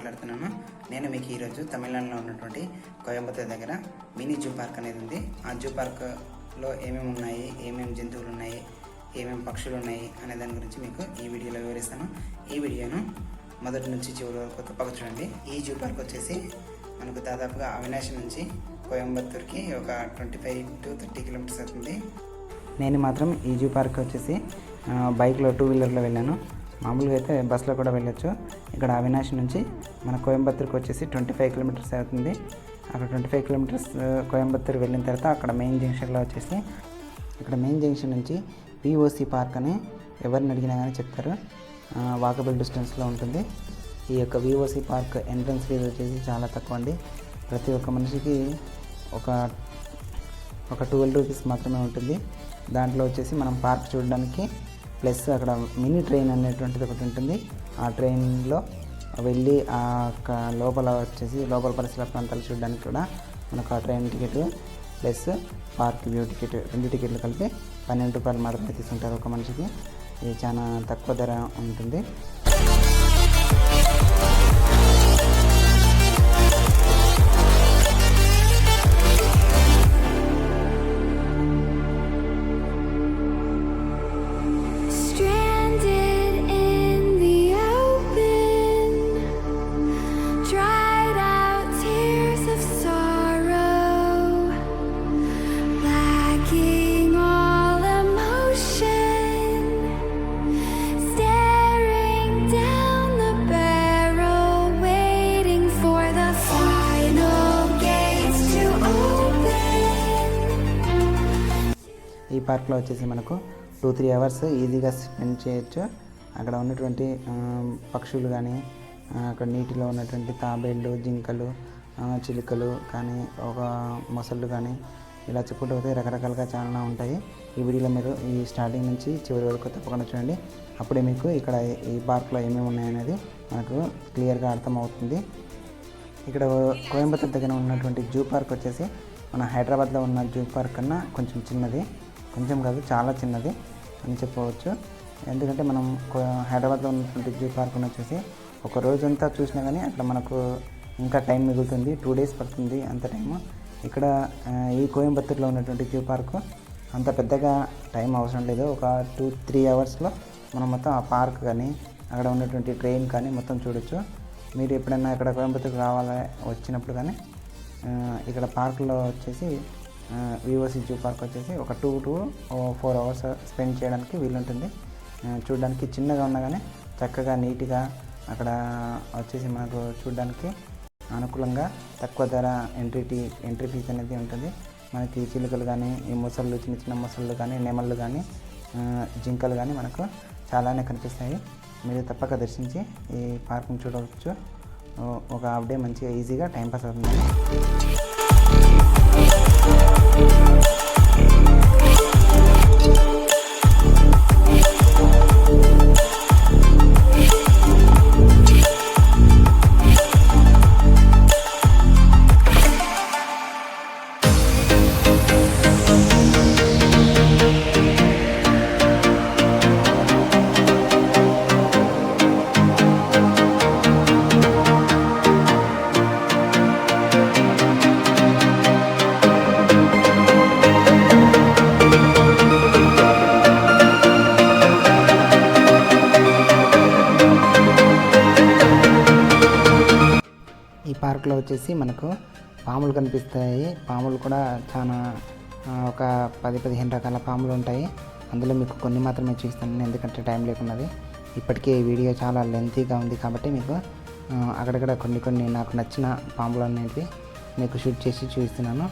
మాట్లాడుతున్నాను. నేను మీకు ఈరోజు తమిళనాడులో ఉన్నటువంటి కోయంబత్తూర్ దగ్గర మినీ జూ పార్క్ అనేది ఉంది. ఆ జూ పార్క్లో ఏమేమి ఉన్నాయి, ఏమేమి జంతువులు ఉన్నాయి, ఏమేమి పక్షులు ఉన్నాయి అనే దాని గురించి మీకు ఈ వీడియోలో వివరిస్తాను. ఈ వీడియోను మొదటి నుంచి చివరి వరకు తప్పక చూడండి. ఈ జూ పార్క్ వచ్చేసి మనకు దాదాపుగా అవినాష్ నుంచి కోయంబత్తూర్కి ఒక 25 to 30 కిలోమీటర్స్ అవుతుంది. నేను మాత్రం ఈ జూ పార్క్ వచ్చేసి బైక్లో 2 వీలర్లో వెళ్ళాను. మామూలుగా అయితే బస్సులో కూడా వెళ్ళొచ్చు. ఇక్కడ అవినాష్ నుంచి మన కోయంబత్తూర్కి వచ్చేసి 25 కిలోమీటర్స్ అవుతుంది. అక్కడ 25 కిలోమీటర్స్ కోయంబత్తూర్ వెళ్ళిన తర్వాత అక్కడ మెయిన్ జంక్షన్లో వచ్చేసి ఇక్కడ మెయిన్ జంక్షన్ నుంచి పిఓసి పార్క్ అని ఎవరిని అడిగినా కానీ చెప్తారు. వాకబుల్ డిస్టెన్స్లో ఉంటుంది. ఈ యొక్క విఓసి పార్క్ ఎంట్రన్స్ ఫీజు వచ్చేసి చాలా తక్కువ అండి. ప్రతి ఒక్క మనిషికి ఒక 12 రూపీస్ మాత్రమే ఉంటుంది. దాంట్లో వచ్చేసి మనం పార్క్ చూడడానికి ప్లస్ అక్కడ మినీ ట్రైన్ అనేటువంటిది ఒకటి ఉంటుంది. ఆ ట్రైన్లో వెళ్ళి ఆ లోపల వచ్చేసి లోపల పరిసర ప్రాంతాలు చూడడానికి కూడా మనకు ఆ train ticket plus park view ticket 2 టికెట్లు కలిపి 12 రూపాయలు మాత్రమే తీసుకుంటారు ఒక మనిషికి. ఇది చాలా తక్కువ ధర ఉంటుంది. ఈ పార్క్లో వచ్చేసి మనకు 2-3 అవర్స్ ఈజీగా స్పెండ్ చేయొచ్చు. అక్కడ ఉన్నటువంటి పక్షులు కానీ అక్కడ నీటిలో ఉన్నటువంటి తాబేళ్ళు, జింకలు, చిలుకలు కానీ ఒక మొసళ్ళు కానీ ఇలా చెప్పుకుంటూ పోతే రకరకాలుగా చాలా ఉంటాయి. ఈ వీడియోలో మీరు ఈ స్టార్టింగ్ నుంచి చివరి వరకు తప్పకుండా చూడండి. అప్పుడే మీకు ఇక్కడ ఈ పార్క్లో ఏమేమి ఉన్నాయనేది మనకు క్లియర్గా అర్థమవుతుంది. ఇక్కడ కోయంబత్తూర్ దగ్గర ఉన్నటువంటి జూ పార్క్ వచ్చేసి మన హైదరాబాద్లో ఉన్న జూ పార్క్ కన్నా కొంచెం చిన్నది, కొంచెం కాదు చాలా చిన్నది అని చెప్పవచ్చు. ఎందుకంటే మనం హైదరాబాద్లో ఉన్నటువంటి జూ పార్క్ని వచ్చేసి ఒక రోజంతా చూసినా కానీ అక్కడ మనకు ఇంకా టైం మిగులుతుంది. 2 days పడుతుంది అంత టైము. ఇక్కడ ఈ కోయంబత్తూర్లో ఉన్నటువంటి జూ పార్క్ అంత పెద్దగా టైం అవసరం లేదు. ఒక 2-3 అవర్స్లో మనం మొత్తం ఆ పార్క్ కానీ అక్కడ ఉన్నటువంటి ట్రైన్ కానీ మొత్తం చూడొచ్చు. మీరు ఎప్పుడైనా ఇక్కడ కోయంబత్తూర్కి వచ్చినప్పుడు కానీ ఇక్కడ పార్క్లో వచ్చేసి విఓసి జూ పార్క్ వచ్చేసి ఒక 2 to 4 అవర్స్ స్పెండ్ చేయడానికి వీలుంటుంది. చూడడానికి చిన్నగా ఉన్నా కానీ చక్కగా నీట్గా అక్కడ వచ్చేసి మనకు చూడడానికి అనుకూలంగా తక్కువ ధర ఎంట్రీ ఫీజు అనేది ఉంటుంది. మనకి చిలుకలు కానీ ఈ మొసళ్ళు, చిన్న చిన్న మొసళ్ళు కానీ నెమళ్ళు కానీ జింకలు కానీ మనకు చాలానే కనిపిస్తాయి. మీరు తప్పక దర్శించి ఈ పార్క్ని చూడవచ్చు. ఒక హాఫ్ డే మంచిగా ఈజీగా టైంపాస్ అవుతుంది. ఈ పార్క్లో వచ్చేసి మనకు పాములు కనిపిస్తాయి. పాములు కూడా చాలా ఒక 10-15 రకాల పాములు ఉంటాయి. అందులో మీకు కొన్ని మాత్రమే చూపిస్తాను ఎందుకంటే టైం లేకున్నది. ఇప్పటికే ఈ వీడియో చాలా లెంతీగా ఉంది కాబట్టి మీకు అక్కడక్కడ కొన్ని నాకు నచ్చిన పాములు అనేవి మీకు షూట్ చేసి చూపిస్తున్నాను.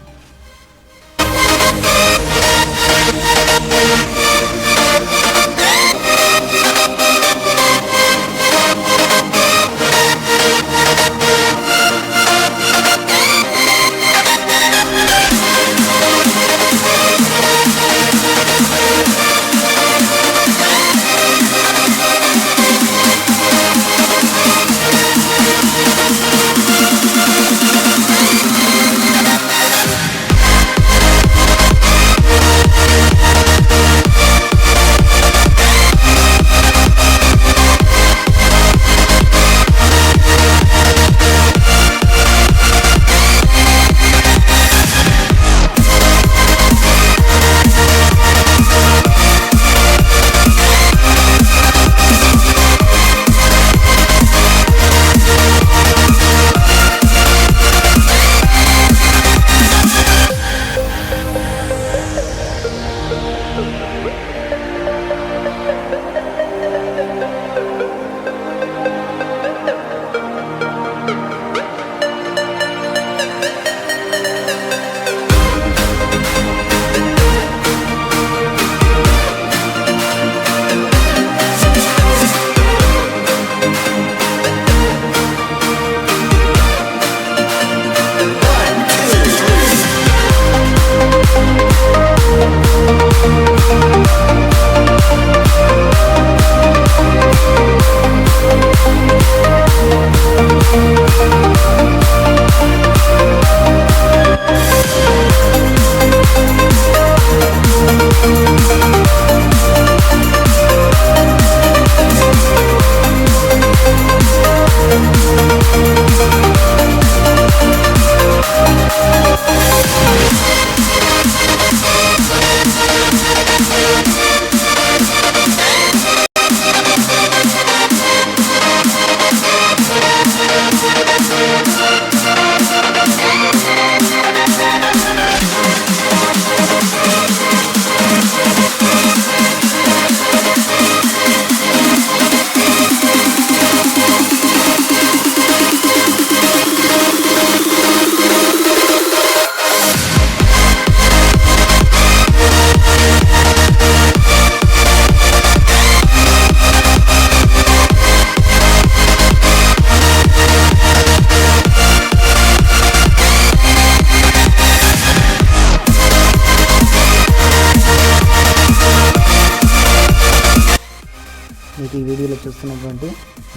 మీకు ఈ వీడియోలో చూస్తున్నటువంటి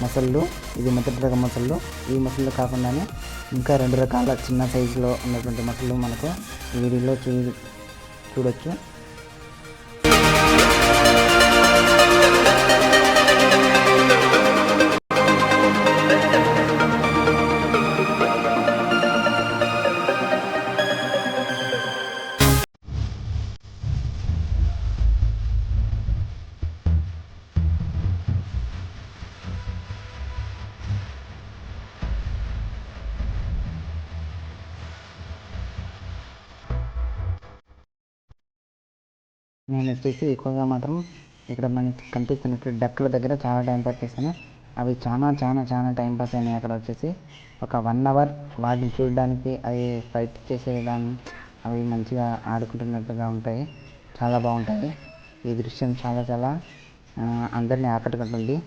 మసళ్ళు ఇది మొదటి రకం మసళ్ళు. ఈ మసళ్ళు కాకుండానే ఇంకా 2 రకాల చిన్న సైజులో ఉన్నటువంటి మసళ్ళు మనకు ఈ వీడియోలో చూడొచ్చు. నేను వచ్చేసి ఎక్కువగా మాత్రం ఇక్కడ మనకి కనిపిస్తున్నట్టు డక్కుల దగ్గర చాలా టైం పాస్ చేశాను. అవి చాలా టైం పాస్ అయినాయి. అక్కడ వచ్చేసి ఒక 1 అవర్ వాటిని చూడడానికి, అవి ఫైట్ చేసే విధానం, అవి మంచిగా ఆడుకుంటున్నట్టుగా ఉంటాయి. చాలా బాగుంటాయి. ఈ దృశ్యం చాలా అందరినీ ఆకట్టుకుంటుంది.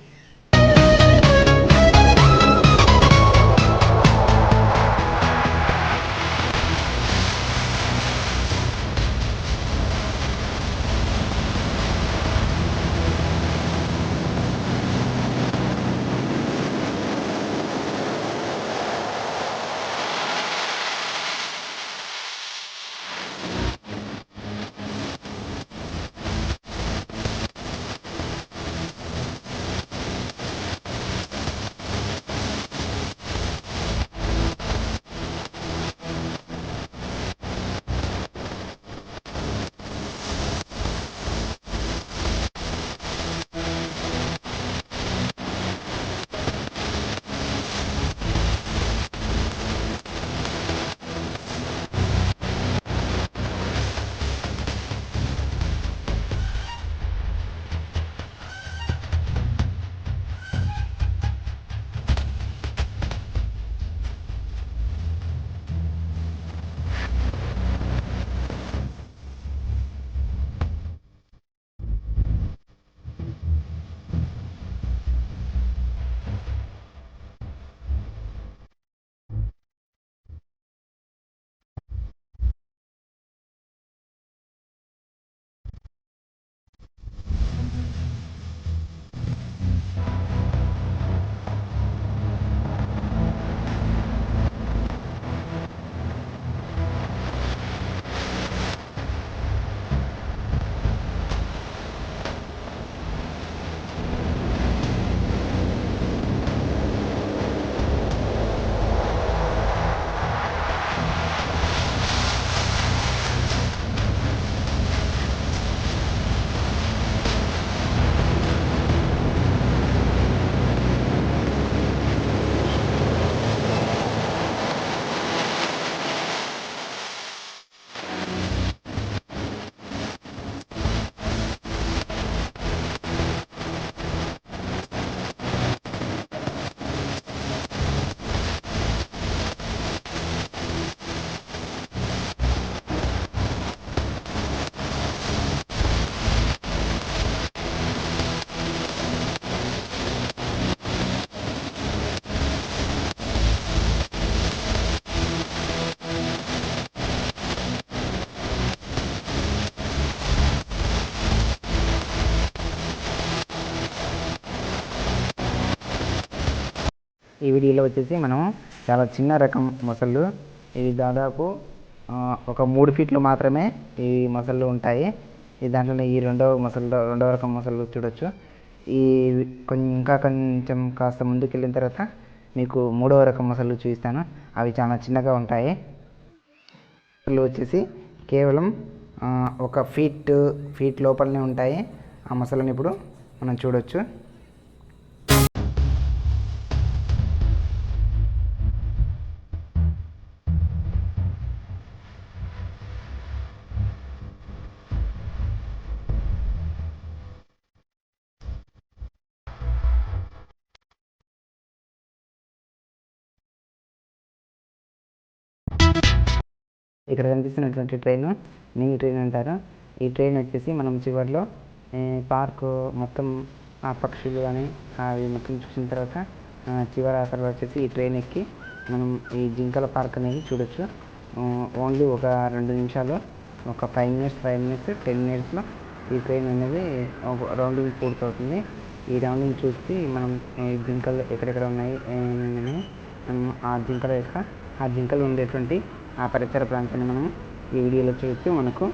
ఈ వీడియోలో వచ్చేసి మనం చాలా చిన్న రకం మొసళ్ళు, ఇవి దాదాపు ఒక 3 ఫీట్లు మాత్రమే ఈ మొసళ్ళు ఉంటాయి. ఈ దాంట్లో ఈ రెండవ రకం మొసళ్ళు చూడొచ్చు. ఈ ఇంకా కొంచెం కాస్త ముందుకు వెళ్ళిన తర్వాత మీకు 3వ రకం మొసళ్ళు చూపిస్తాను. అవి చాలా చిన్నగా ఉంటాయి. మొసళ్ళు వచ్చేసి కేవలం ఒక ఫీట్ లోపలనే ఉంటాయి. ఆ మొసళ్ళని ఇప్పుడు మనం చూడొచ్చు. ఇక్కడ కనిపిస్తున్నటువంటి ట్రైన్ మినీ ట్రైన్ అంటారు. ఈ ట్రైన్ వచ్చేసి మనం చివరిలో పార్కు మొత్తం ఆ పక్షులు కానీ అవి మొత్తం చూసిన తర్వాత చివరి అక్కడ వచ్చేసి ఈ ట్రైన్ ఎక్కి మనం ఈ జింకల పార్క్ అనేది చూడొచ్చు. ఓన్లీ ఒక 2 నిమిషాలు, ఒక 5 మినిట్స్ 10 మినిట్స్లో ఈ ట్రైన్ అనేది రౌండింగ్ పూర్తవుతుంది. ఈ రౌండింగ్ చూసి మనం ఈ జింకలు ఎక్కడెక్కడ ఉన్నాయి ఆ జింకలు ఉండేటువంటి ఆ పరిసర ప్రాంతాన్ని మనం ఈ వీడియోలో చూస్తే మనకు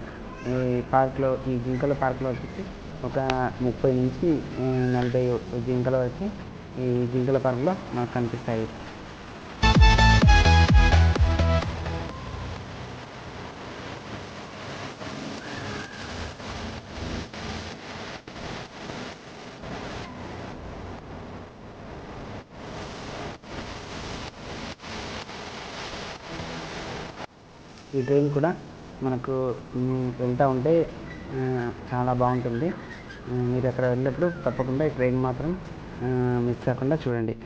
ఈ జింకల పార్క్లో వచ్చేసి ఒక 30 నుంచి 40 జింకల వరకు ఈ జింకల పార్క్లో మనకు కనిపిస్తాయి. ఈ ట్రైన్ కూడా మనకు వెళ్తూ ఉంటే చాలా బాగుంటుంది. మీరు అక్కడ వెళ్ళినప్పుడు తప్పకుండా ఈ ట్రైన్ మాత్రం మిస్ కాకుండా చూడండి.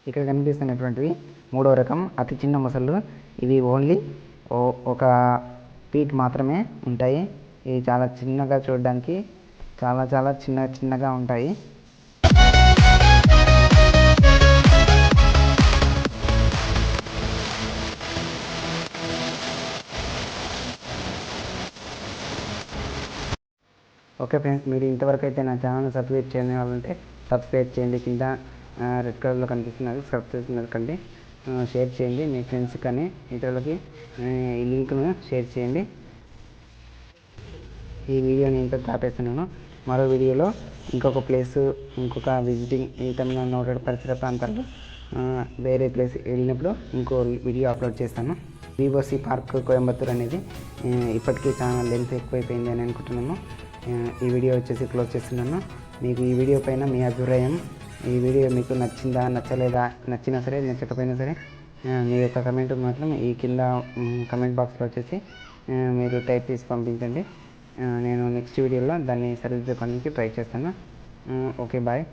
ఇక్కడ కనిపిస్తున్నటువంటివి 3వ రకం అతి చిన్న మొసళ్ళు. ఇవి ఓన్లీ ఒక ఫీట్ మాత్రమే ఉంటాయి. ఇవి చాలా చిన్నగా చూడడానికి చాలా చిన్నగా ఉంటాయి. ఓకే ఫ్రెండ్స్, మీరు ఇంతవరకు అయితే నా ఛానల్ సబ్స్క్రైబ్ చేయని వాళ్ళంటే సబ్స్క్రైబ్ చేయండి. కింద రెడ్ కలర్లో కనిపిస్తున్నది సబ్స్క్రైబ్ కండి. షేర్ చేయండి మీ ఫ్రెండ్స్ కానీ ఇతరులకి ఈ లింక్ను షేర్ చేయండి. ఈ వీడియోని ఇంత ఆపేస్తున్నాను. మరో వీడియోలో ఇంకొక ప్లేసు, ఇంకొక విజిటింగ్ ఈ తమిళనాడు పరిసర ప్రాంతాల్లో వేరే ప్లేస్ వెళ్ళినప్పుడు ఇంకో వీడియో అప్లోడ్ చేస్తాను. వివోసి పార్క్ కోయంబత్తూర్ అనేది ఇప్పటికీ చాలా లెంత్ ఎక్కువైపోయింది అని అనుకుంటున్నాను. ఈ వీడియో వచ్చేసి క్లోజ్ చేస్తున్నాను. మీకు ఈ వీడియో పైన మీ అభిప్రాయం, ఈ వీడియో మీకు నచ్చిందా నచ్చలేదా, నచ్చినా సరే నచ్చకపోయినా సరే మీ యొక్క కమెంట్ మాత్రం ఈ కింద కమెంట్ బాక్స్లో వచ్చేసి మీరు టైప్ చేసి పంపించండి. నేను నెక్స్ట్ వీడియోలో దాన్ని సరిదిద్దడానికి ట్రై చేస్తాను. Okay bye.